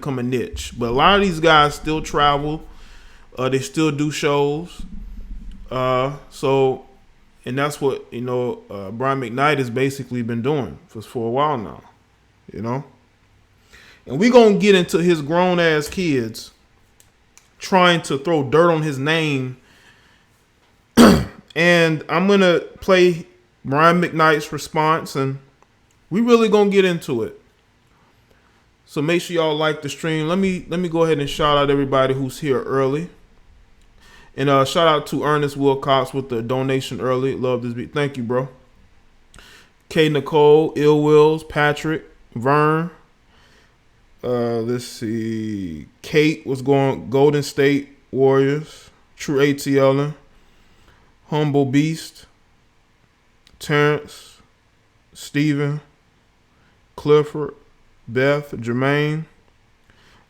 become a niche. But a lot of these guys still travel. They still do shows. So, and that's what, Brian McKnight has basically been doing for a while now, And we're going to get into his grown-ass kids trying to throw dirt on his name. And I'm going to play Brian McKnight's response, and we really going to get into it. So make sure y'all like the stream. Let me go ahead and shout out everybody who's here early. And shout out to Ernest Wilcox with the donation early. Love this beat. Thank you, bro. K. Nicole, Ill Wills, Patrick, Vern. Let's see. Kate was going Golden State Warriors. True ATL. Humble Beast. Terrence. Steven. Clifford. Beth. Jermaine.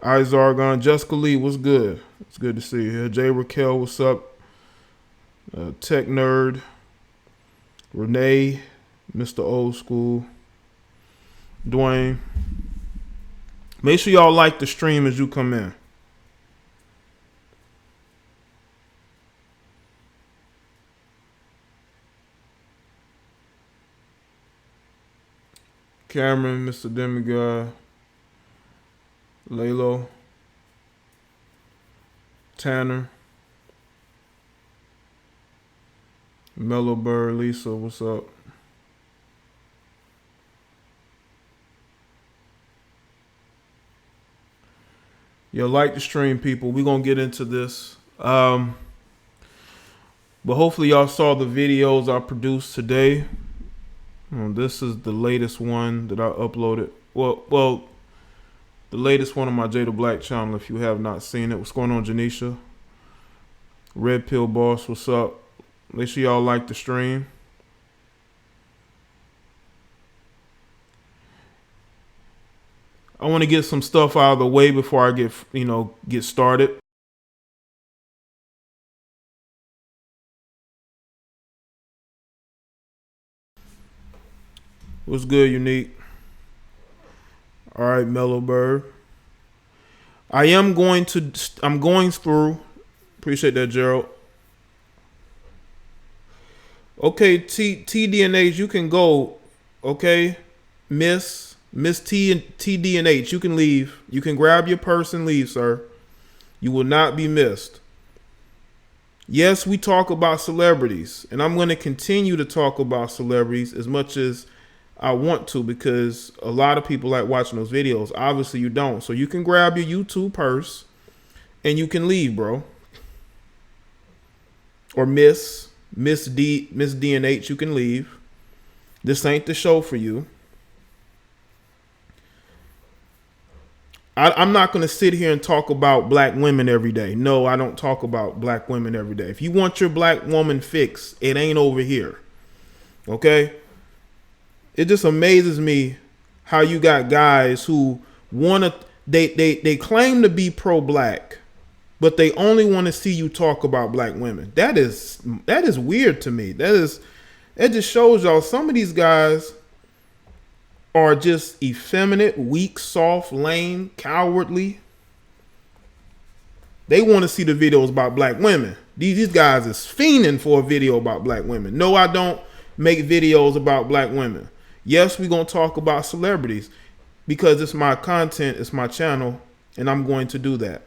Izargon. Jessica Lee, what's good? It's good to see you here. Jay Raquel, what's up? Tech Nerd. Renee. Mr. Old School. Dwayne. Make sure y'all like the stream as you come in. Cameron, Mr. Demigod, Lalo, Tanner, Mellow Bird, Lisa, what's up? Yo, like the stream, people. We're going to get into this. But hopefully y'all saw the videos I produced today. This is the latest one that I uploaded. Well, the latest one on my Jada Black channel, if you have not seen it. What's going on, Janisha? Red Pill Boss, what's up? Make sure y'all like the stream. I want to get some stuff out of the way before I get started. What's good, Unique? All right, Mellow Bird. I'm going through. Appreciate that, Gerald. Okay, TDNH, you can go. Okay, Miss TDNH, you can leave. You can grab your purse and leave, sir. You will not be missed. Yes, we talk about celebrities, and I'm going to continue to talk about celebrities as much as I want to, because a lot of people like watching those videos. Obviously, you don't. So you can grab your YouTube purse and you can leave, bro. Or Miss DNH, you can leave. This ain't the show for you. I'm not going to sit here and talk about black women every day. No, I don't talk about black women every day. If you want your black woman fixed, it ain't over here. Okay? It just amazes me how you got guys who want to, they claim to be pro-black, but they only want to see you talk about black women. That is weird to me. It just shows y'all some of these guys are just effeminate, weak, soft, lame, cowardly. They want to see the videos about black women. These guys is fiending for a video about black women. No, I don't make videos about black women. Yes, we're going to talk about celebrities because it's my content, it's my channel, and I'm going to do that.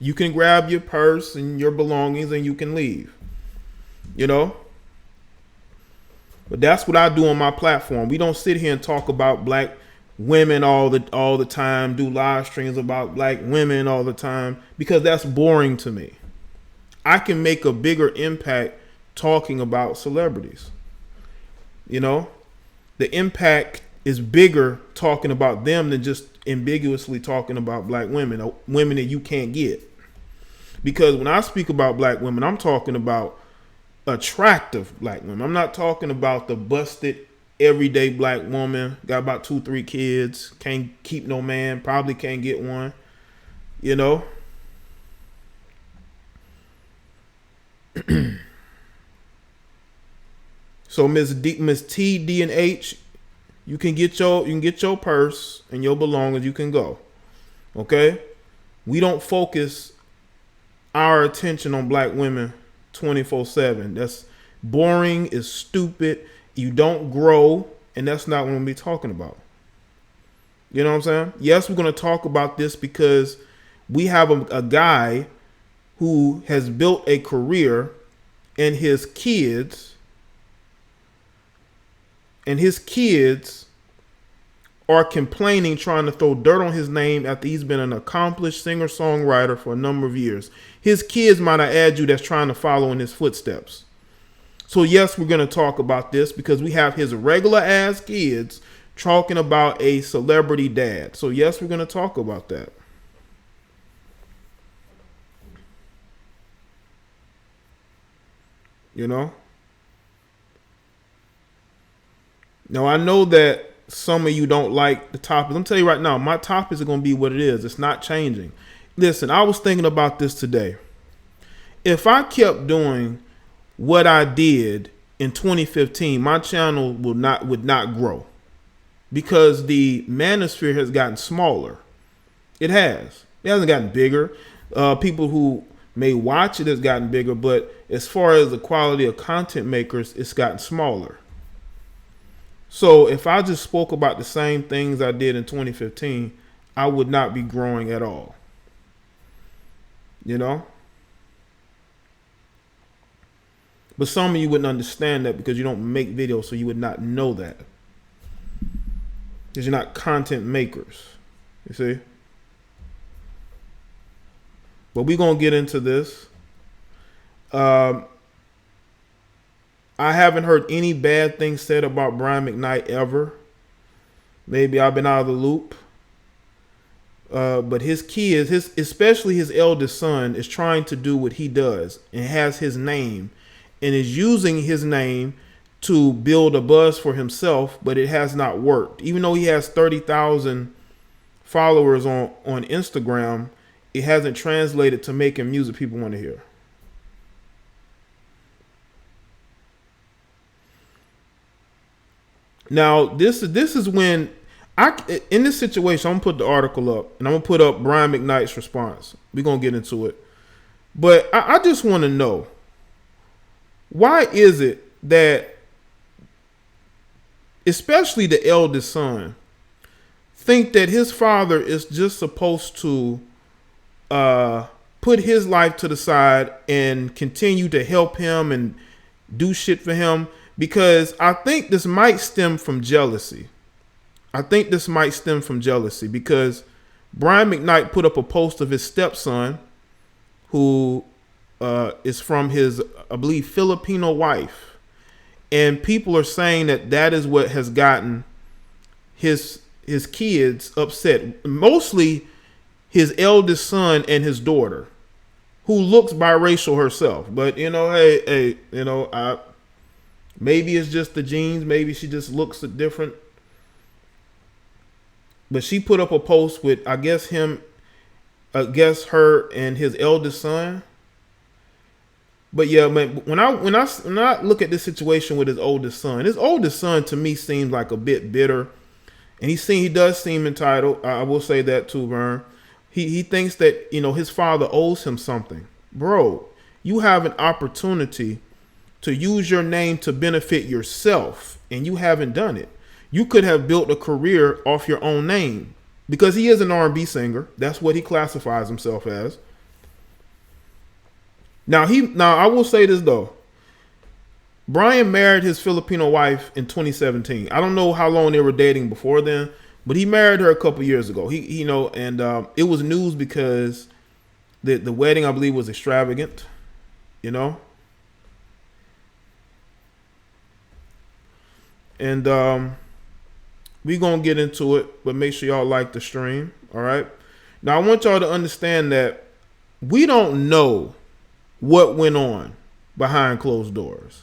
You can grab your purse and your belongings and you can leave. But that's what I do on my platform. We don't sit here and talk about black women all the time, do live streams about black women all the time, because that's boring to me. I can make a bigger impact talking about celebrities. The impact is bigger talking about them than just ambiguously talking about black women, women that you can't get. Because when I speak about black women, I'm talking about attractive black women. I'm not talking about the busted everyday black woman, got about 2-3 kids, can't keep no man, probably can't get one, So Miss T, D, and H, you can get your purse and your belongings. You can go. Okay? We don't focus our attention on black women 24/7. That's boring, is stupid. You don't grow, and that's not what we're going to be talking about. You know what I'm saying? Yes, we're going to talk about this because we have a guy who has built a career, and his kids are complaining, trying to throw dirt on his name after he's been an accomplished singer-songwriter for a number of years. His kids, might I add you, that's trying to follow in his footsteps. So yes, we're going to talk about this because we have his regular ass kids talking about a celebrity dad. So yes, we're going to talk about that. You know? Now, I know that some of you don't like the topic. Let me tell you right now, my topics are going to be what it is. It's not changing. Listen, I was thinking about this today. If I kept doing what I did in 2015, my channel would not grow because the manosphere has gotten smaller. It has. It hasn't gotten bigger. People who may watch it has gotten bigger, but as far as the quality of content makers, it's gotten smaller. So if I just spoke about the same things I did in 2015, I would not be growing at all. You know? But some of you wouldn't understand that because you don't make videos, so you would not know that. Because you're not content makers. You see? But we're going to get into this. I haven't heard any bad things said about Brian McKnight ever. Maybe I've been out of the loop. But his kids, especially his eldest son, is trying to do what he does and has his name and is using his name to build a buzz for himself, but it has not worked. Even though he has 30,000 followers on Instagram, it hasn't translated to making music people want to hear. Now, this is when in this situation, I'm gonna put the article up and I'm gonna put up Brian McKnight's response. We're gonna get into it. But I just want to know, why is it that especially the eldest son think that his father is just supposed to put his life to the side and continue to help him and do shit for him? Because I think this might stem from jealousy. Because Brian McKnight put up a post of his stepson, who is from his, I believe, Filipino wife. And people are saying that is what has gotten his kids upset. Mostly his eldest son and his daughter, who looks biracial herself. But, hey, maybe it's just the genes. Maybe she just looks different. But she put up a post with, I guess her and his eldest son. But yeah, when I look at this situation with his oldest son to me seems like a bit bitter, and he does seem entitled. I will say that too, Vern. He thinks that his father owes him something, bro. You have an opportunity to use your name to benefit yourself, and you haven't done it. You could have built a career off your own name, because he is an R&B singer. That's what he classifies himself as. Now I will say this though. Brian married his Filipino wife in 2017. I don't know how long they were dating before then, but he married her a couple years ago. It was news because the wedding, I believe, was extravagant. And we're going to get into it, but make sure y'all like the stream, all right? Now, I want y'all to understand that we don't know what went on behind closed doors.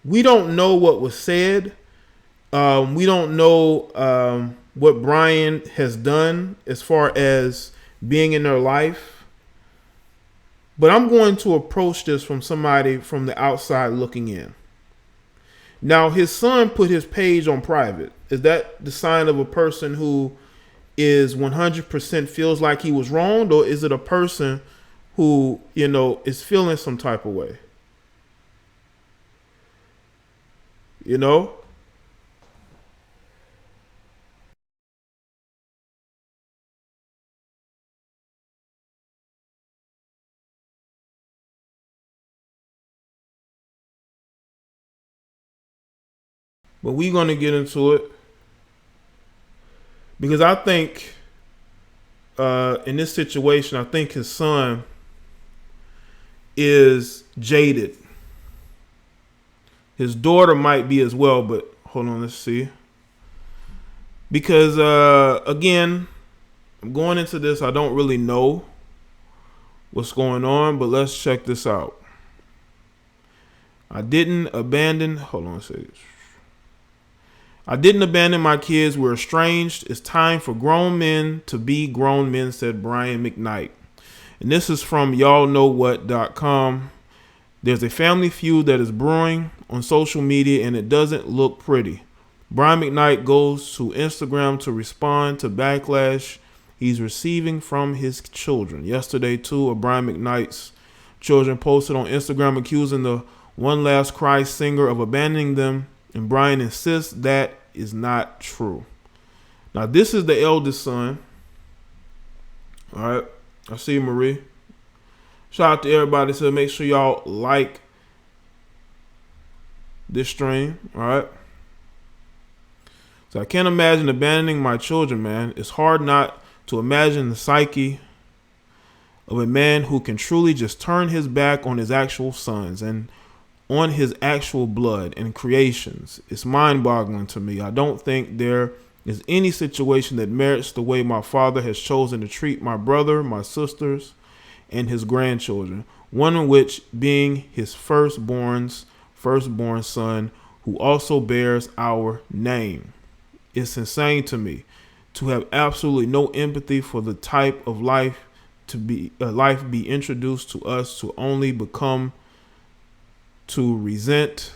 We don't know what was said. We don't know what Brian has done as far as being in their life. But I'm going to approach this from somebody from the outside looking in. Now, his son put his page on private. Is that the sign of a person who is 100% feels like he was wronged, or is it a person who, is feeling some type of way? You know? But we're going to get into it because I think in this situation, I think his son is jaded. His daughter might be as well, but hold on, let's see. Because, again, I'm going into this, I don't really know what's going on, but let's check this out. I didn't abandon my kids. We're estranged. It's time for grown men to be grown men, said Brian McKnight. And this is from y'allknowwhat.com. There's a family feud that is brewing on social media, and it doesn't look pretty. Brian McKnight goes to Instagram to respond to backlash he's receiving from his children. Yesterday, two of Brian McKnight's children posted on Instagram accusing the One Last Cry singer of abandoning them, and Brian insists that is not true. Now, this is the eldest son. All right. I see you, Marie. Shout out to everybody. So make sure y'all like this stream. All right. So I can't imagine abandoning my children, man. It's hard not to imagine the psyche of a man who can truly just turn his back on his actual sons and on his actual blood and creations. It's mind-boggling to me. I don't think there is any situation that merits the way my father has chosen to treat my brother, my sisters, and his grandchildren, one of which being his firstborn son, who also bears our name. It's insane to me to have absolutely no empathy for the type of life be introduced to us, to only become to resent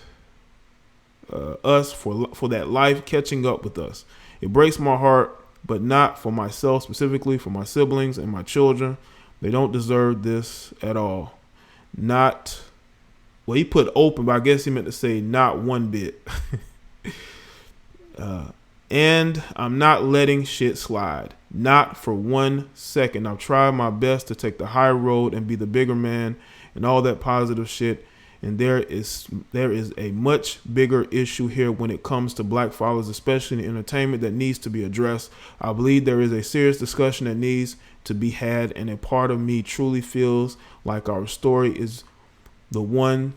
us for that life catching up with us. It breaks my heart, but not for myself, specifically for my siblings and my children. They don't deserve this at all. Not, well, he put open, but I guess he meant to say not one bit. And I'm not letting shit slide. Not for 1 second. I've tried my best to take the high road and be the bigger man and all that positive shit. And there is a much bigger issue here when it comes to black fathers, especially in entertainment, that needs to be addressed. I believe there is a serious discussion that needs to be had, and a part of me truly feels like our story is the one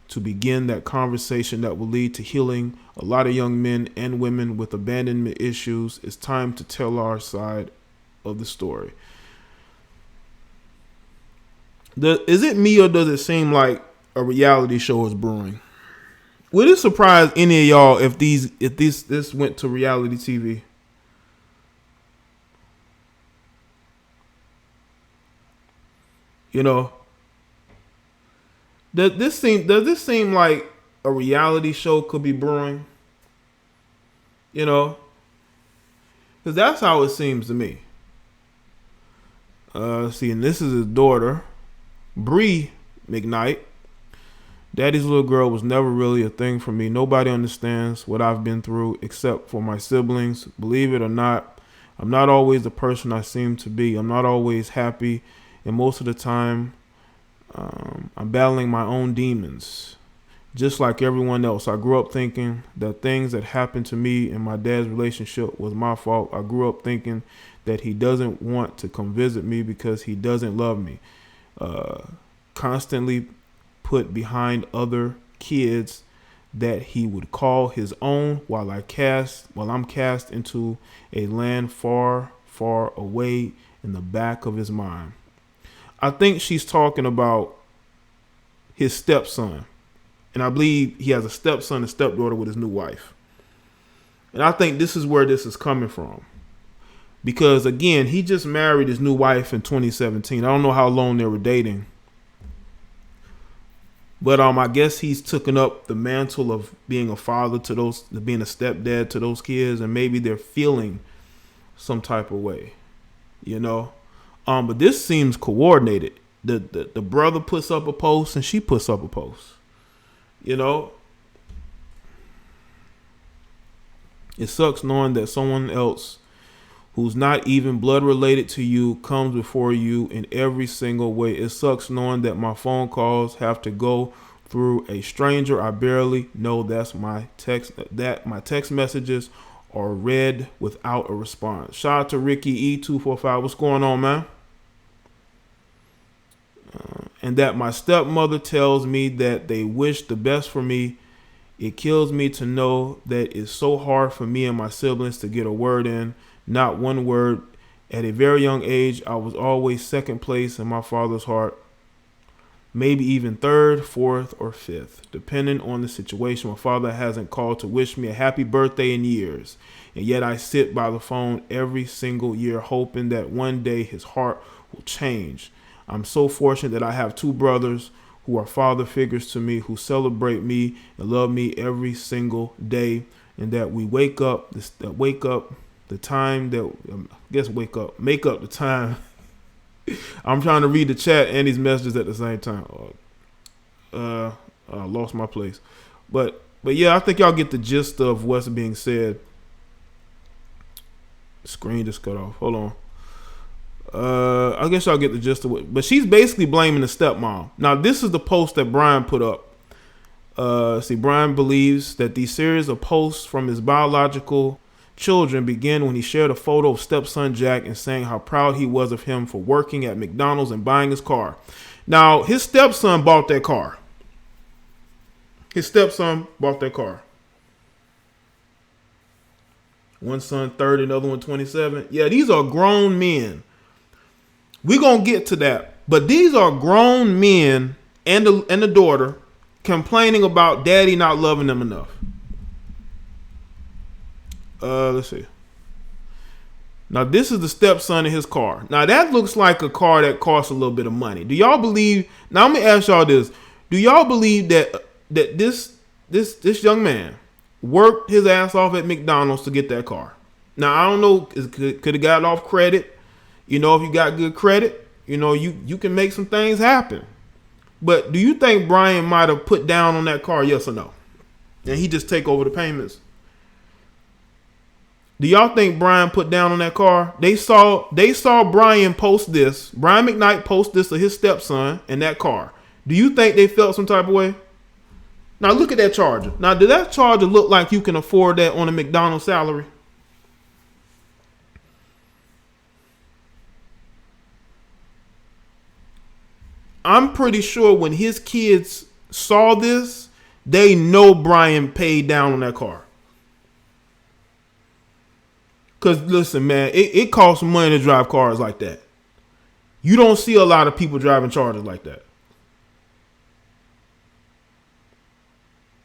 to begin that conversation that will lead to healing a lot of young men and women with abandonment issues. It's time to tell our side of the story. Is it me, or does it seem like a reality show is brewing? Would it surprise any of y'all if this went to reality TV? You know, does this seem like a reality show could be brewing? You know, because that's how it seems to me. See, and this is his daughter, Bree McKnight. Daddy's little girl was never really a thing for me. Nobody understands what I've been through except for my siblings. Believe it or not, I'm not always the person I seem to be. I'm not always happy. And most of the time, I'm battling my own demons. Just like everyone else, I grew up thinking that things that happened to me in my dad's relationship was my fault. I grew up thinking that he doesn't want to come visit me because he doesn't love me. Constantly put behind other kids that he would call his own while I'm cast into a land far, far away in the back of his mind. I think she's talking about his stepson. And I believe he has a stepson and stepdaughter with his new wife. And I think this is where this is coming from. Because, again, he just married his new wife in 2017. I don't know how long they were dating. But I guess he's taken up the mantle of being a father to being a stepdad to those kids. And maybe they're feeling some type of way, you know. But this seems coordinated. The brother puts up a post and she puts up a post. You know, it sucks knowing that someone else who's not even blood related to you comes before you in every single way. It sucks knowing that my phone calls have to go through a stranger I barely know. My text messages are read without a response. Shout out to Ricky E245. What's going on, man? And that my stepmother tells me that they wish the best for me. It kills me to know that it's so hard for me and my siblings to get a word in, not one word. At a very young age, I was always second place in my father's heart, maybe even third, fourth, or fifth, depending on the situation. My father hasn't called to wish me a happy birthday in years, and yet I sit by the phone every single year hoping that one day his heart will change. I'm so fortunate that I have two brothers who are father figures to me, who celebrate me and love me every single day, and that we make up the time. I'm trying to read the chat and these messages at the same time. I lost my place, but yeah, I think y'all get the gist of what's being said. Screen just cut off. Hold on. I guess y'all get the gist of it. But she's basically blaming the stepmom. Now, this is the post that Brian put up. Brian believes that the series of posts from his biological children began when he shared a photo of stepson Jack and saying how proud he was of him for working at McDonald's and buying his car. Now, his stepson bought that car. One son 30, another one 27. Yeah, these are grown men. We're going to get to that. But these are grown men and the daughter complaining about daddy not loving them enough. Let's see. Now, this is the stepson in his car. Now, that looks like a car that costs a little bit of money. Do y'all believe? Now, let me ask y'all this. Do y'all believe that this young man worked his ass off at McDonald's to get that car? Now, I don't know. Could have got it off credit. You know, if you got good credit, you know, you can make some things happen. But do you think Brian might have put down on that car, yes or no? And he just take over the payments? Do y'all think Brian put down on that car? They saw Brian post this. Brian McKnight post this to his stepson in that car. Do you think they felt some type of way? Now look at that Charger. Now, did that Charger look like you can afford that on a McDonald's salary? I'm pretty sure when his kids saw this, they know Brian paid down on that car. Because, listen, man, it costs money to drive cars like that. You don't see a lot of people driving Chargers like that.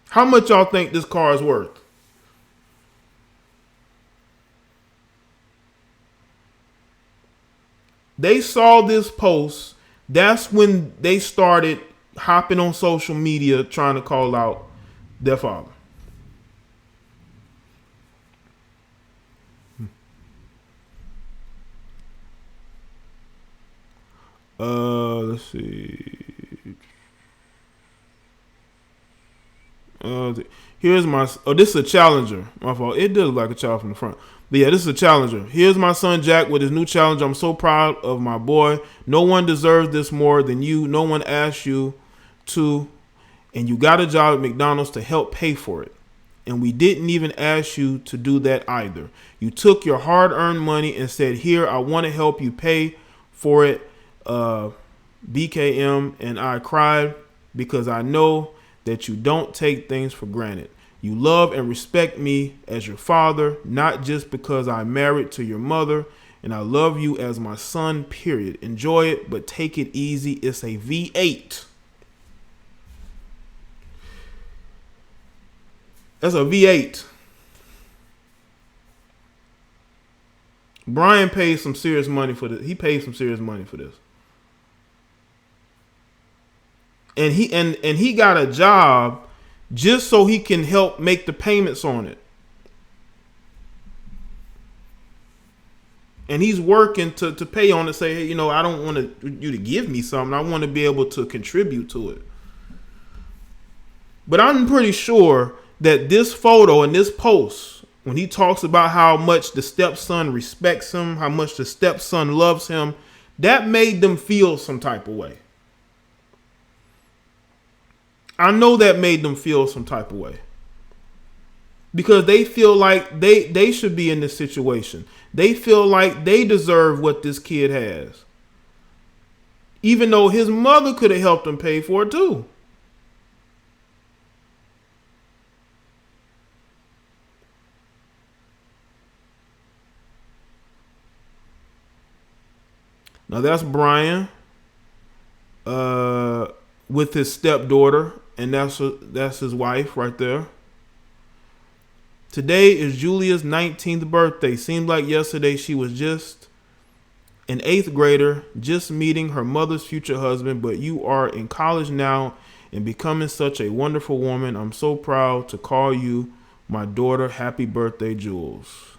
How much y'all think this car is worth? They saw this post. That's when they started hopping on social media trying to call out their father. Let's see. Here's my. Oh, this is a Challenger. My fault. It does look like a child from the front. But yeah, this is a Challenger. Here's my son Jack with his new Challenger. I'm so proud of my boy. No one deserves this more than you. No one asked you to, and you got a job at McDonald's to help pay for it. And we didn't even ask you to do that either. You took your hard-earned money and said, here, I want to help you pay for it. BKM, and I cried because I know that you don't take things for granted. You love and respect me as your father, not just because I'm married to your mother, and I love you as my son, period. Enjoy it, but take it easy. It's a V8. That's a V8. Brian paid some serious money for this. He paid some serious money for this. And he got a job just so he can help make the payments on it. And he's working to pay on it, say, hey, I don't want you to give me something. I want to be able to contribute to it. But I'm pretty sure that this photo and this post, when he talks about how much the stepson respects him, how much the stepson loves him, that made them feel some type of way. I know that made them feel some type of way. Because they feel like they should be in this situation. They feel like they deserve what this kid has. Even though his mother could have helped him pay for it too. Now that's Brian with his stepdaughter, and that's his wife right there. Today is Julia's 19th birthday. Seemed like yesterday she was just an 8th grader, just meeting her mother's future husband, but you are in college now and becoming such a wonderful woman. I'm so proud to call you my daughter. Happy birthday, Jules.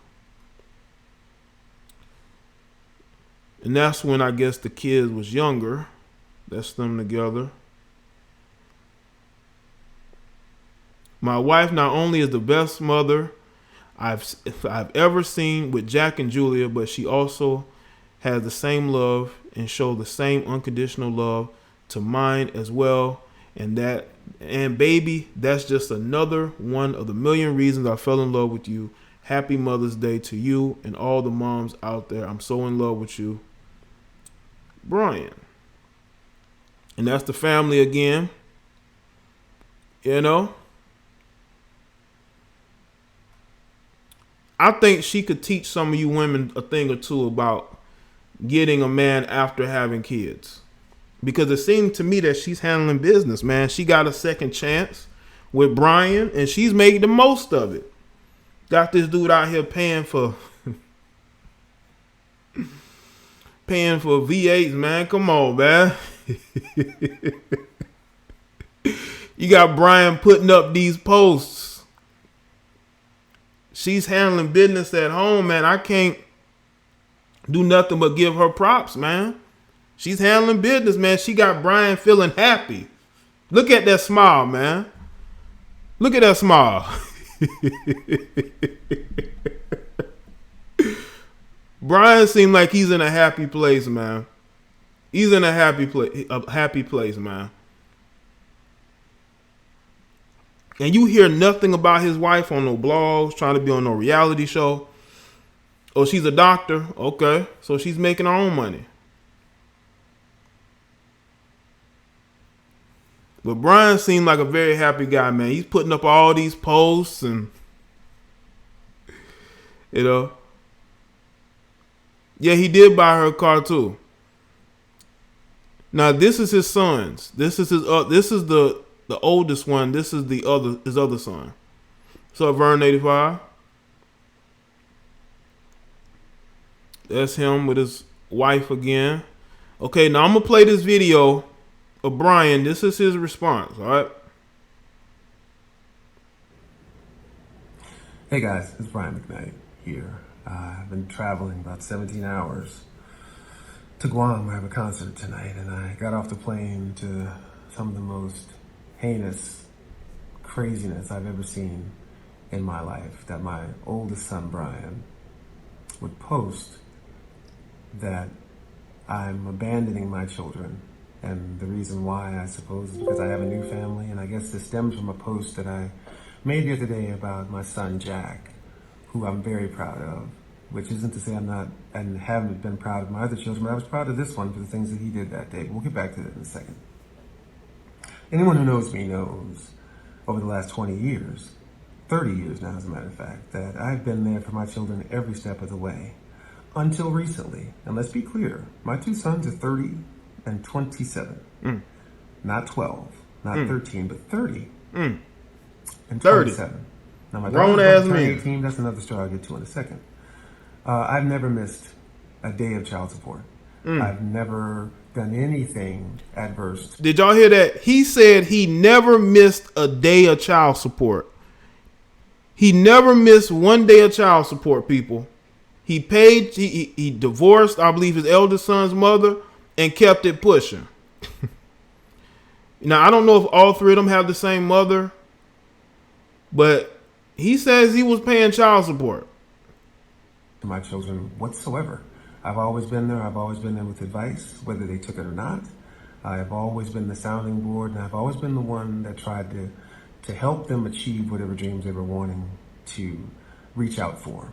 And that's when I guess the kid was younger. That's them together. My wife not only is the best mother I've ever seen with Jack and Julia, but she also has the same love and show the same unconditional love to mine as well. And baby, that's just another one of the million reasons I fell in love with you. Happy Mother's Day to you and all the moms out there. I'm so in love with you, Brian. And that's the family again. I think she could teach some of you women a thing or two about getting a man after having kids. Because it seemed to me that she's handling business, man. She got a second chance with Brian, and she's making the most of it. Got this dude out here paying for V8s, man. Come on, man. You got Brian putting up these posts. She's handling business at home, man. I can't do nothing but give her props, man. She's handling business, man. She got Brian feeling happy. Look at that smile, man. Look at that smile. Brian seemed like he's in a happy place, man. He's in a happy place, man. And you hear nothing about his wife on no blogs, trying to be on no reality show. Oh, she's a doctor. Okay. So she's making her own money. But Brian seemed like a very happy guy, man. He's putting up all these posts and, yeah, he did buy her a car too. Now this is his son's. This is the oldest one. This is his other son. So Vern 85. That's him with his wife again. Okay, now I'm gonna play this video of Brian. This is his response. All right. Hey guys, it's Brian McKnight here. I've been traveling about 17 hours to Guam. I have a concert tonight, and I got off the plane to some of the most heinous craziness I've ever seen in my life. That my oldest son, Brian, would post that I'm abandoning my children. And the reason why, I suppose, is because I have a new family. And I guess this stems from a post that I made the other day about my son, Jack, who I'm very proud of. Which isn't to say I'm not and haven't been proud of my other children, but I was proud of this one for the things that he did that day. We'll get back to that in a second. Anyone who knows me knows over the last 20 years, 30 years now as a matter of fact, that I've been there for my children every step of the way. Until recently. And let's be clear, my two sons are 30 and 27. Not 12, not 13, but 30 and 27. Now my daughter's going to turn 18. That's another story I'll get to in a second. I've never missed a day of child support. I've never done anything adverse. Did y'all hear that? He said he never missed a day of child support. He never missed one day of child support, people. He paid. He divorced, I believe, his eldest son's mother, and kept it pushing. Now I don't know if all three of them have the same mother, but he says he was paying child support to my children whatsoever. I've always been there. I've always been there with advice, whether they took it or not. I've always been the sounding board, and I've always been the one that tried to help them achieve whatever dreams they were wanting to reach out for.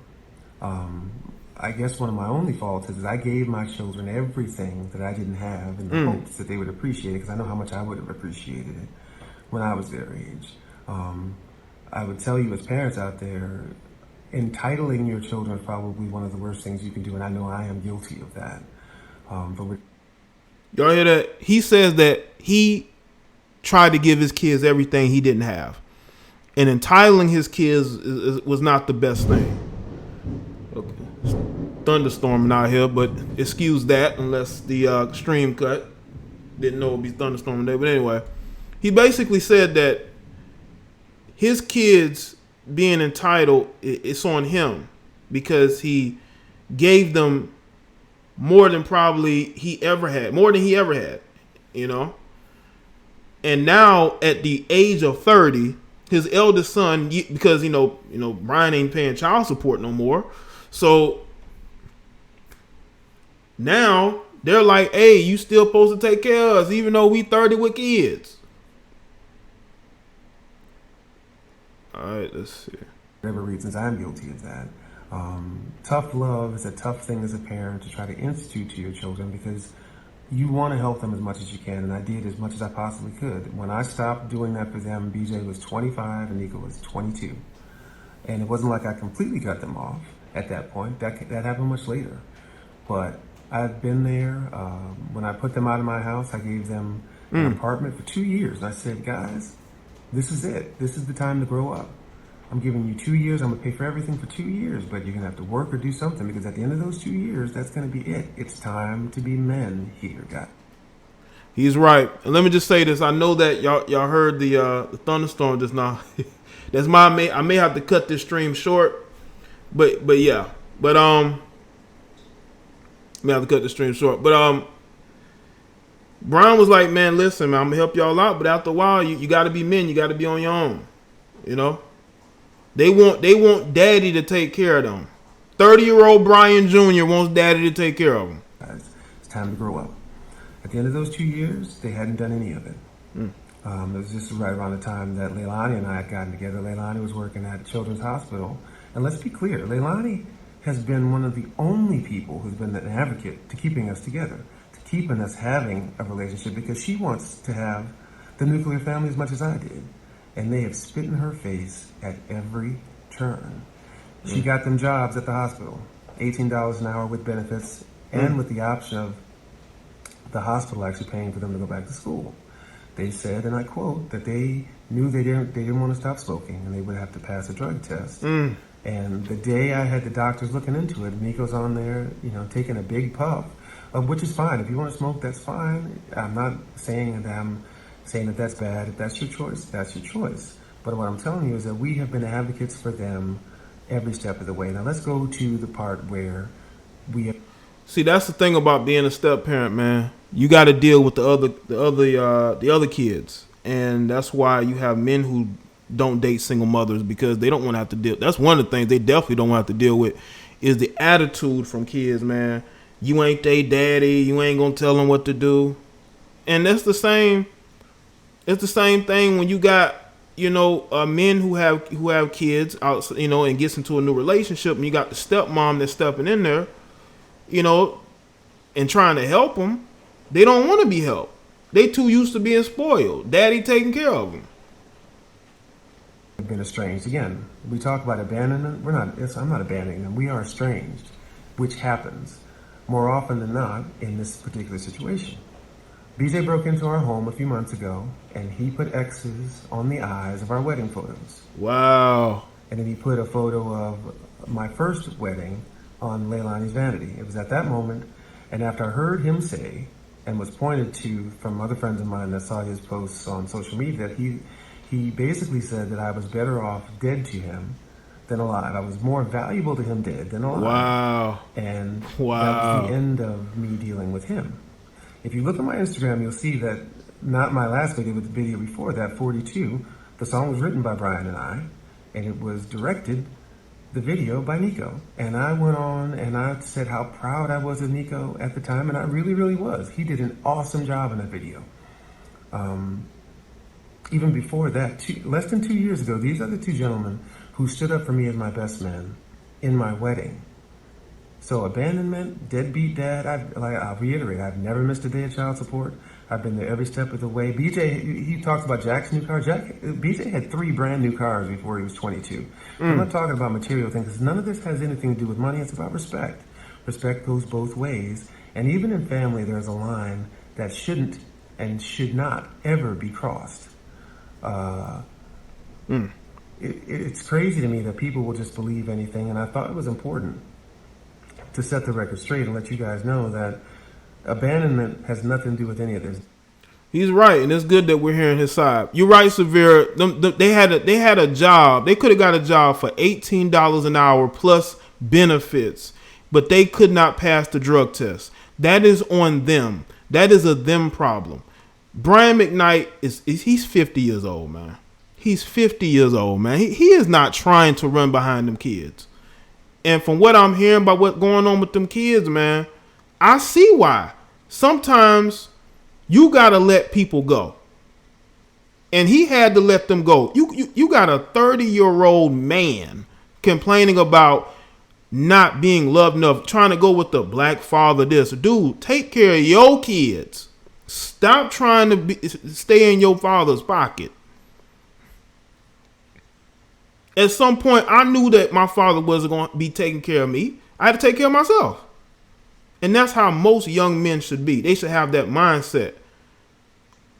I guess one of my only faults is I gave my children everything that I didn't have in the hopes that they would appreciate it, because I know how much I would have appreciated it when I was their age. I would tell you as parents out there, entitling your children is probably one of the worst things you can do, and I know I am guilty of that. Y'all hear that? He says that he tried to give his kids everything he didn't have, and entitling his kids was not the best thing. Okay. It's thunderstorming out here, but excuse that unless the stream cut. Didn't know it would be thunderstorming there, but anyway, he basically said that his kids being entitled, it's on him because he gave them more than he ever had, you know. And now at the age of 30, his eldest son, because you know Brian ain't paying child support no more, so now they're like, hey, you still supposed to take care of us even though we 30 with kids. All right, let's see. Whatever reasons, I'm guilty of that. Tough love is a tough thing as a parent to try to institute to your children, because you want to help them as much as you can, and I did as much as I possibly could. When I stopped doing that for them, BJ was 25 and Nico was 22. And it wasn't like I completely cut them off at that point. That happened much later. But I've been there. When I put them out of my house, I gave them an apartment for 2 years. And I said, guys, this is it. This is the time to grow up. I'm giving you 2 years. I'm going to pay for everything for 2 years, but you're going to have to work or do something, because at the end of those 2 years, that's going to be it. It's time to be men here, guys. He's right. And let me just say this. I know that y'all heard the thunderstorm just now. That's I may have to cut this stream short. But yeah. But may have to cut the stream short. But Brian was like, man, listen, man, I'm gonna help y'all out, but after a while, you gotta be men, you gotta be on your own. You know? They want daddy to take care of them. 30-year-old Brian Jr. wants daddy to take care of him. It's time to grow up. At the end of those 2 years, they hadn't done any of it. It was just right around the time that Leilani and I had gotten together. Leilani was working at Children's Hospital. And let's be clear, Leilani has been one of the only people who's been an advocate to keeping us together, to keeping us having a relationship, because she wants to have the nuclear family as much as I did. And they have spit in her face at every turn. She got them jobs at the hospital, $18 an hour with benefits, and with the option of the hospital actually paying for them to go back to school. They said, and I quote, that they knew they didn't want to stop smoking, and they would have to pass a drug test. And the day I had the doctors looking into it, Nico's on there, taking a big puff, which is fine. If you want to smoke, that's fine. I'm not saying that that's bad. If that's your choice, that's your choice. But what I'm telling you is that we have been advocates for them every step of the way. Now let's go to the part where we have... See, that's the thing about being a step parent, man. You got to deal with the other kids, and that's why you have men who don't date single mothers, because they don't want to have to deal. That's one of the things they definitely don't want to have to deal with, is the attitude from kids, man. You ain't they daddy. You ain't gonna tell them what to do, and that's the same. It's the same thing when you got men who have kids out, and gets into a new relationship, and you got the stepmom that's stepping in there, and trying to help them. They don't want to be helped. They too used to being spoiled. Daddy taking care of them. Been estranged. Again, we talk about abandonment. I'm not abandoning them. We are estranged, which happens more often than not in this particular situation. BJ broke into our home a few months ago, and he put X's on the eyes of our wedding photos. Wow. And then he put a photo of my first wedding on Leilani's vanity. It was at that moment, and after I heard him say, and was pointed to from other friends of mine that saw his posts on social media, that he basically said that I was better off dead to him than alive. I was more valuable to him dead than alive. Wow. And that Wow. was the end of me dealing with him. If you look at my Instagram, you'll see that not my last video, but the video before that, 42, the song was written by Brian and I, and it was directed, the video, by Nico. And I went on and I said how proud I was of Nico at the time, and I really, really was. He did an awesome job in that video. Even before that, less than 2 years ago, these are the two gentlemen who stood up for me as my best man in my wedding. So abandonment, deadbeat dad, I'll reiterate, I've never missed a day of child support. I've been there every step of the way. BJ, he talks about Jack's new car. BJ had 3 brand new cars before he was 22. I'm not talking about material things, because none of this has anything to do with money. It's about respect. Respect goes both ways. And even in family, there's a line that shouldn't and should not ever be crossed. It's crazy to me that people will just believe anything, and I thought it was important to set the record straight and let you guys know that abandonment has nothing to do with any of this. He's right, and it's good that we're hearing his side. You're right, Severe. They had a job. They could have got a job for $18 an hour plus benefits, but they could not pass the drug test. That is on them. That is a them problem. Brian McKnight he's 50 years old, man. He's 50 years old, man. He is not trying to run behind them kids. And from what I'm hearing about what's going on with them kids, man, I see why. Sometimes you got to let people go. And he had to let them go. You got a 30-year-old man complaining about not being loved enough, trying to go with the black father this. Dude, take care of your kids. Stop trying to stay in your father's pocket. At some point, I knew that my father wasn't going to be taking care of me. I had to take care of myself. And that's how most young men should be. They should have that mindset.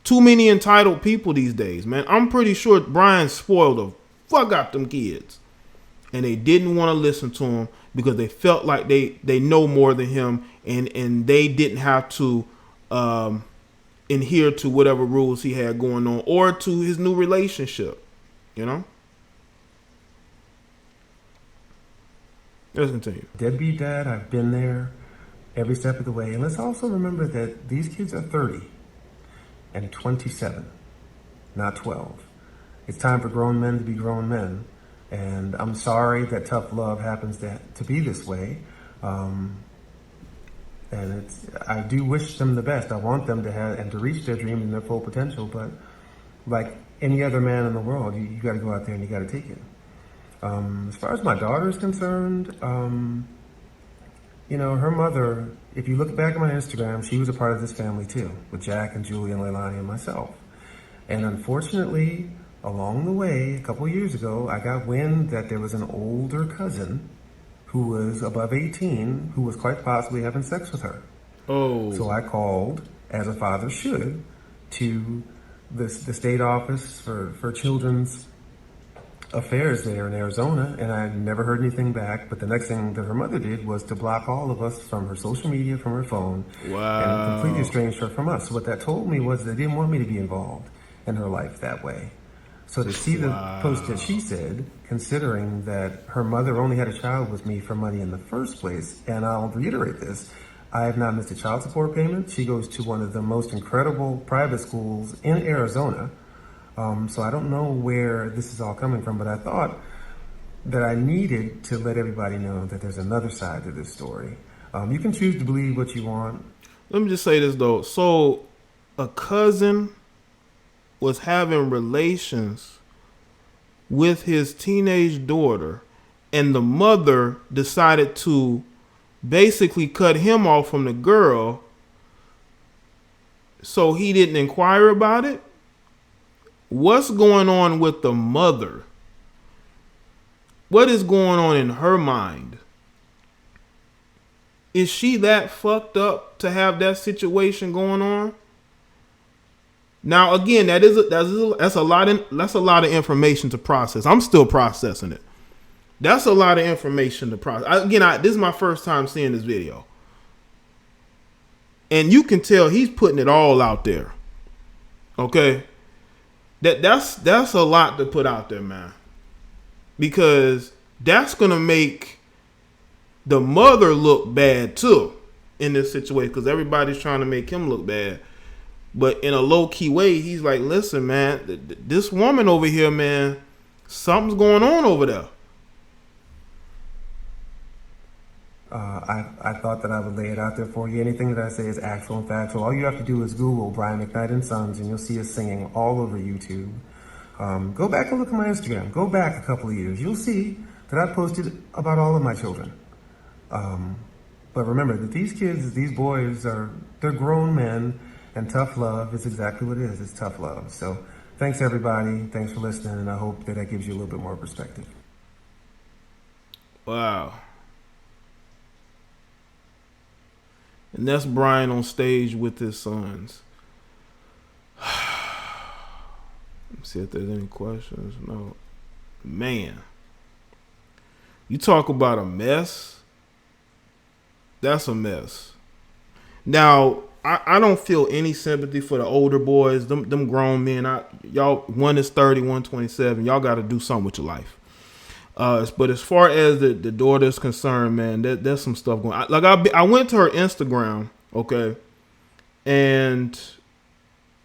Too many entitled people these days, man. I'm pretty sure Brian spoiled the fuck out them kids. And they didn't want to listen to him because they felt like they know more than him, and they didn't have to adhere to whatever rules he had going on or to his new relationship, you know? Let's continue. Deadbeat dad, I've been there every step of the way. And let's also remember that these kids are 30 and 27, not 12. It's time for grown men to be grown men. And I'm sorry that tough love happens to be this way. And I do wish them the best. I want them to have and to reach their dreams and their full potential. But like any other man in the world, you got to go out there and you got to take it. As far as my daughter is concerned, you know, her mother, if you look back at my Instagram, she was a part of this family too, with Jack and Julie and Leilani and myself. And unfortunately, along the way, a couple of years ago, I got wind that there was an older cousin who was above 18 who was quite possibly having sex with her. Oh. So I called, as a father should, to the state office for children's affairs there in Arizona, and I never heard anything back. But the next thing that her mother did was to block all of us from her social media, from her phone, and completely estranged her from us. So what that told me was they didn't want me to be involved in her life that way. So to see the post that she said, considering that her mother only had a child with me for money in the first place, and I'll reiterate this, I have not missed a child support payment. She goes to one of the most incredible private schools in Arizona. So I don't know where this is all coming from, but I thought that I needed to let everybody know that there's another side to this story. You can choose to believe what you want. Let me just say this, though. So a cousin was having relations with his teenage daughter, and the mother decided to basically cut him off from the girl so he didn't inquire about it. What's going on with the mother? What is going on in her mind? Is she that fucked up to have that situation going on? Now, again, that's a lot of information to process. I'm still processing it. That's a lot of information to process. This is my first time seeing this video, and you can tell he's putting it all out there. Okay, that's a lot to put out there, man. Because that's going to make the mother look bad too in this situation, because everybody's trying to make him look bad. But in a low-key way, he's like, listen, man, this woman over here, man, something's going on over there. I thought that I would lay it out there for you. Anything that I say is actual and factual. All you have to do is Google Brian McKnight and Sons, and you'll see us singing all over YouTube. Go back and look at my Instagram. Go back a couple of years. You'll see that I posted about all of my children. But remember that these kids, these boys, they're grown men, and tough love is exactly what it is. It's tough love. So thanks, everybody. Thanks for listening, and I hope that gives you a little bit more perspective. Wow. And that's Brian on stage with his sons. Let's see if there's any questions. No. Man. You talk about a mess. That's a mess. Now, I don't feel any sympathy for the older boys, them grown men. Y'all, one is 30, one 27. Y'all got to do something with your life. But as far as the daughter's concerned, man, there's some stuff going on. Like I went to her Instagram, okay, and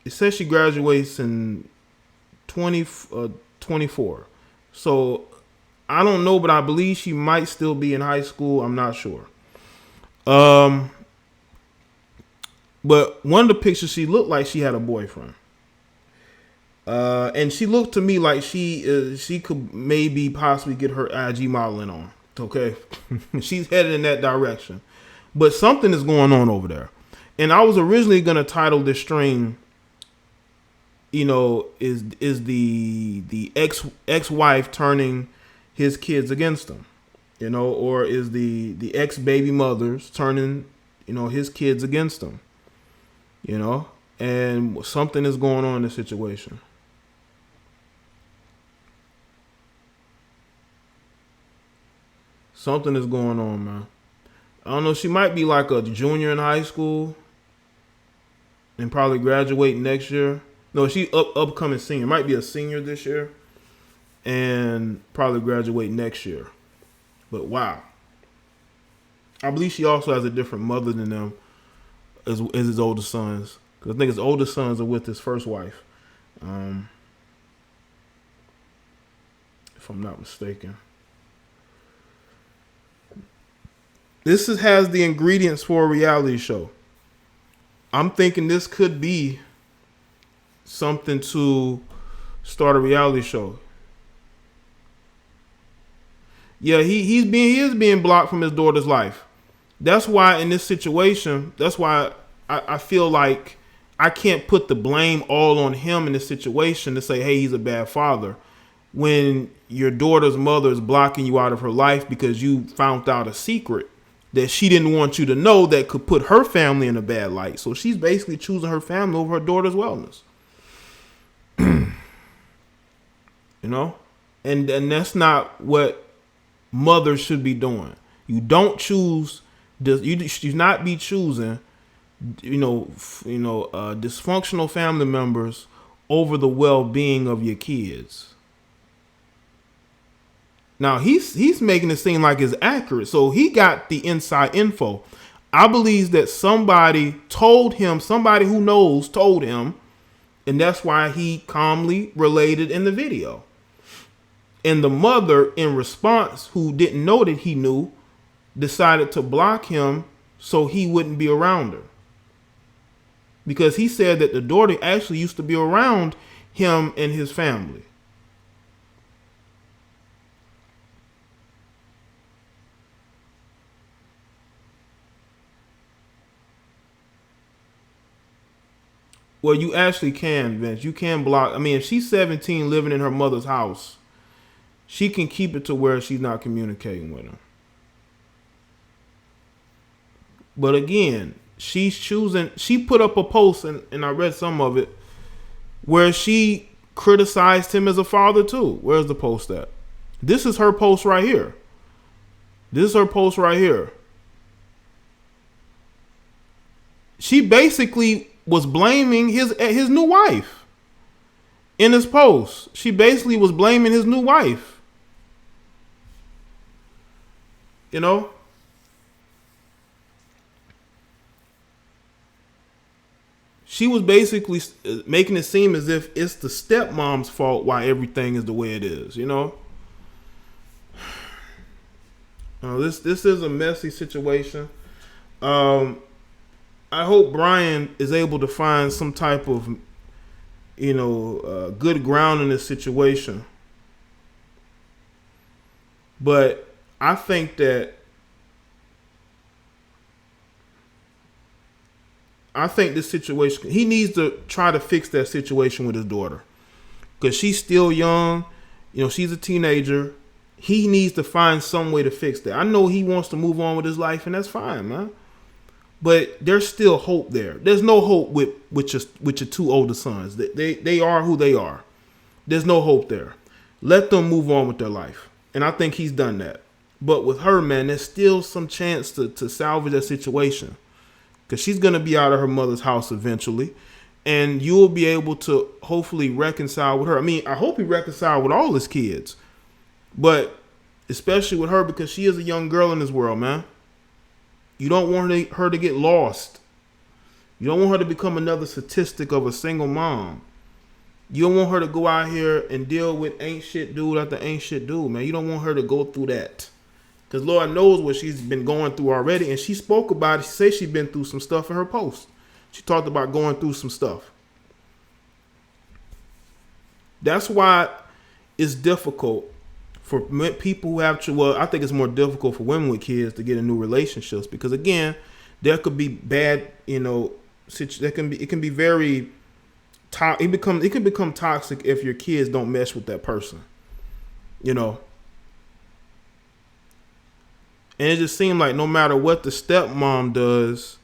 it says she graduates in 24. So I don't know, but I believe she might still be in high school. I'm not sure. But one of the pictures, she looked like she had a boyfriend. And she looked to me like she could maybe possibly get her IG modeling on. Okay. She's headed in that direction. But something is going on over there. And I was originally going to title this stream, you know, is the ex-wife turning his kids against him, you know, or is the ex-baby mothers turning, you know, his kids against him, you know, and something is going on in the situation. Something is going on, man. I don't know. She might be like a junior in high school and probably graduate next year. No, she upcoming senior. Might be a senior this year and probably graduate next year. But wow. I believe she also has a different mother than them as his older sons. Because I think his older sons are with his first wife. If I'm not mistaken. This has the ingredients for a reality show. I'm thinking this could be something to start a reality show. Yeah, he is being blocked from his daughter's life. That's why in this situation, that's why I feel like I can't put the blame all on him in this situation to say, hey, he's a bad father. When your daughter's mother is blocking you out of her life because you found out a secret that she didn't want you to know that could put her family in a bad light. So she's basically choosing her family over her daughter's wellness. You know? And that's not what mothers should be doing. You don't choose, you should not be choosing, dysfunctional family members over the well-being of your kids. Now, he's making it seem like it's accurate. So he got the inside info. I believe that somebody told him, somebody who knows told him, and that's why he calmly related in the video. And the mother, in response, who didn't know that he knew, decided to block him so he wouldn't be around her. Because he said that the daughter actually used to be around him and his family. Well, you actually can, Vince. You can block. I mean, if she's 17 living in her mother's house, she can keep it to where she's not communicating with him. But again, she's choosing. She put up a post, and I read some of it, where she criticized him as a father too. Where's the post at? This is her post right here. This is her post right here. She basically was blaming his new wife in his post. She basically was blaming his new wife. You know? She was basically making it seem as if it's the stepmom's fault why everything is the way it is, you know? This is a messy situation. I hope Brian is able to find some type of, good ground in this situation. But I think this situation, he needs to try to fix that situation with his daughter. Because she's still young. She's a teenager. He needs to find some way to fix that. I know he wants to move on with his life, and that's fine, man. But there's still hope there. There's no hope with your two older sons. They are who they are. There's no hope there. Let them move on with their life. And I think he's done that. But with her, man, there's still some chance to salvage that situation. Because she's going to be out of her mother's house eventually. And you'll be able to hopefully reconcile with her. I mean, I hope he reconciled with all his kids. But especially with her, because she is a young girl in this world, man. You don't want her to get lost. You don't want her to become another statistic of a single mom. You don't want her to go out here and deal with ain't shit dude after ain't shit dude, man. You don't want her to go through that. Because Lord knows what she's been going through already. And she spoke about it. She said she's been through some stuff in her post. She talked about going through some stuff. That's why it's difficult for people who have, I think it's more difficult for women with kids to get in new relationships. Because again, there could be bad, it can be very, it can become toxic if your kids don't mesh with that person, And it just seemed like no matter what the stepmom does,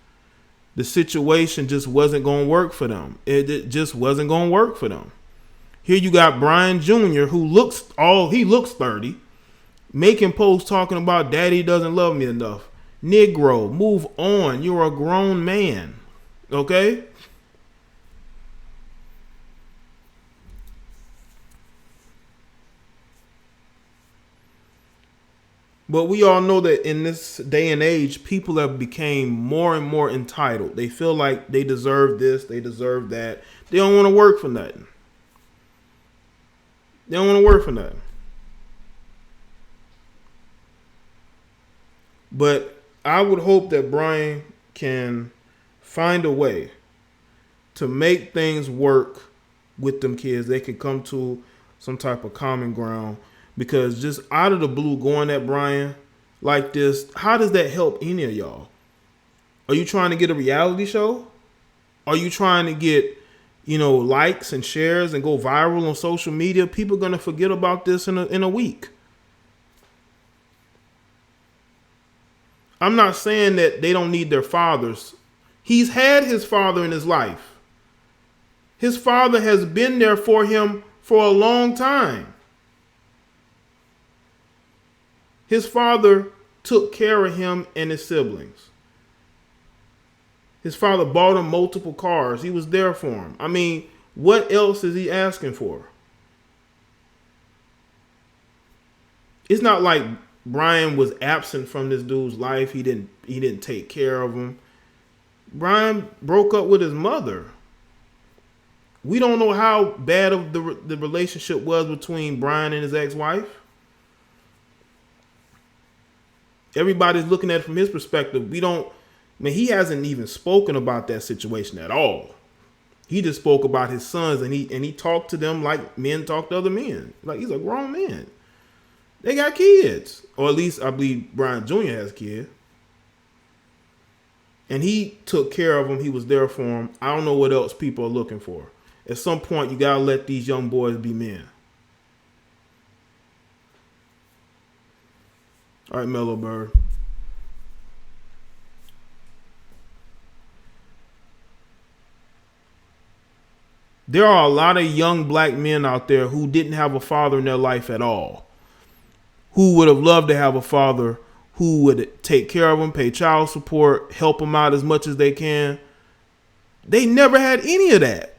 the situation just wasn't going to work for them. It just wasn't going to work for them. Here you got Brian Jr., who looks 30, making posts talking about daddy doesn't love me enough. Negro, move on. You're a grown man. Okay? But we all know that in this day and age, people have become more and more entitled. They feel like they deserve this, they deserve that. They don't want to work for nothing. They don't want to work for nothing. But I would hope that Brian can find a way to make things work with them kids. They can come to some type of common ground. Because just out of the blue going at Brian like this, how does that help any of y'all? Are you trying to get a reality show? Are you trying to get, likes and shares and go viral on social media? People are going to forget about this in a week. I'm not saying that they don't need their fathers. He's had his father in his life. His father has been there for him for a long time. His father took care of him and his siblings. His father bought him multiple cars. He was there for him. I mean, what else is he asking for? It's not like Brian was absent from this dude's life. He didn't take care of him. Brian broke up with his mother. We don't know how bad of the relationship was between Brian and his ex-wife. Everybody's looking at it from his perspective. He hasn't even spoken about that situation at all. He just spoke about his sons and he talked to them like men talk to other men. Like he's a grown man. They got kids. Or at least I believe Brian Jr. has a kid. And he took care of them. He was there for them. I don't know what else people are looking for. At some point, you got to let these young boys be men. All right, Mellow Bird. There are a lot of young black men out there who didn't have a father in their life at all. Who would have loved to have a father who would take care of them, pay child support, help them out as much as they can. They never had any of that.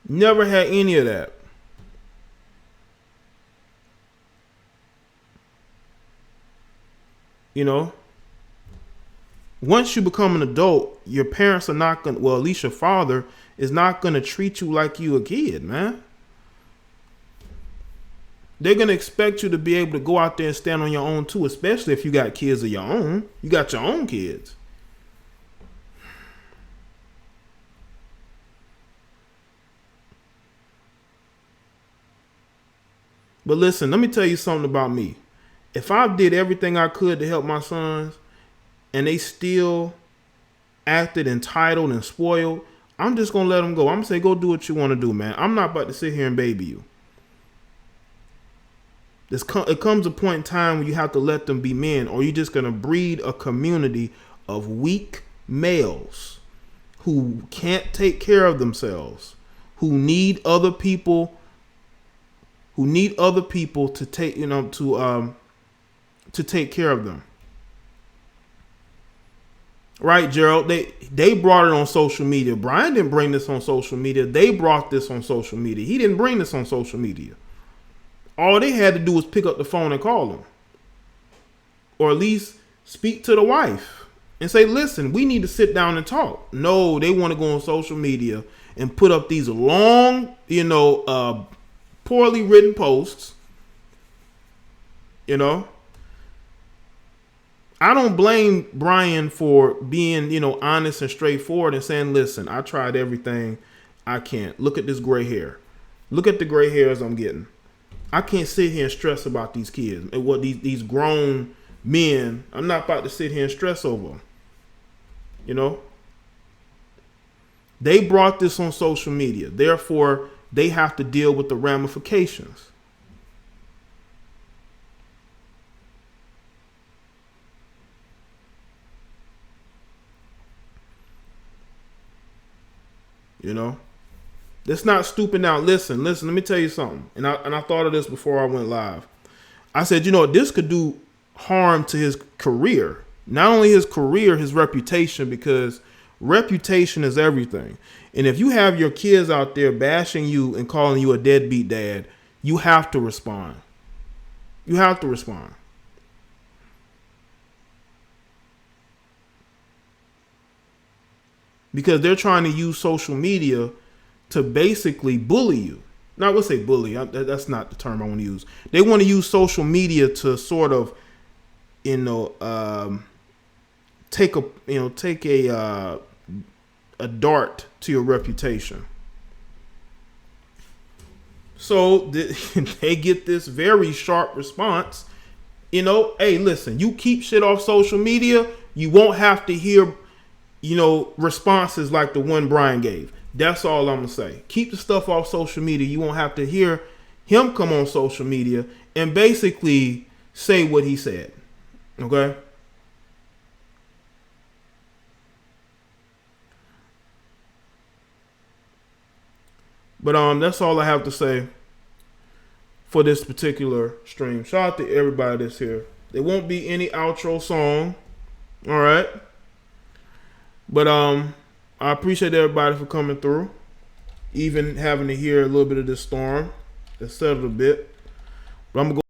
Never had any of that. You know, once you become an adult, your parents are not going to, well, at least your father is not going to treat you like you a kid, man. They're going to expect you to be able to go out there and stand on your own too, especially if you got kids of your own. You got your own kids. But listen, let me tell you something about me. If I did everything I could to help my sons and they still acted entitled and spoiled, I'm just going to let them go. I'm going to say, go do what you want to do, man. I'm not about to sit here and baby you. It comes a point in time when you have to let them be men, or you're just going to breed a community of weak males who can't take care of themselves, who need other people to take, to take care of them. Right, Gerald? They brought it on social media. Brian didn't bring this on social media. They brought this on social media. He didn't bring this on social media. All they had to do was pick up the phone and call him. Or at least speak to the wife and say, listen, we need to sit down and talk. No, they want to go on social media and put up these long, poorly written posts. I don't blame Brian for being, honest and straightforward and saying, listen, I tried everything I can. Look at this gray hair. Look at the gray hairs I'm getting. I can't sit here and stress about these kids and what these grown men. I'm not about to sit here and stress over them. They brought this on social media. Therefore, they have to deal with the ramifications. That's not stupid. Now, listen, let me tell you something. And I thought of this before I went live. I said, this could do harm to his career. Not only his career, his reputation, because reputation is everything. And if you have your kids out there bashing you and calling you a deadbeat dad, you have to respond. You have to respond. Because they're trying to use social media to basically bully you. Now, I would say bully. That's not the term I want to use. They want to use social media to sort of, take a dart to your reputation. So they get this very sharp response. Hey, listen, you keep shit off social media, you won't have to hear, responses like the one Brian gave. That's all I'm going to say. Keep the stuff off social media. You won't have to hear him come on social media and basically say what he said. Okay? But that's all I have to say for this particular stream. Shout out to everybody that's here. There won't be any outro song. All right? But I appreciate everybody for coming through. Even having to hear a little bit of this storm. It settled a bit. But I'm going to go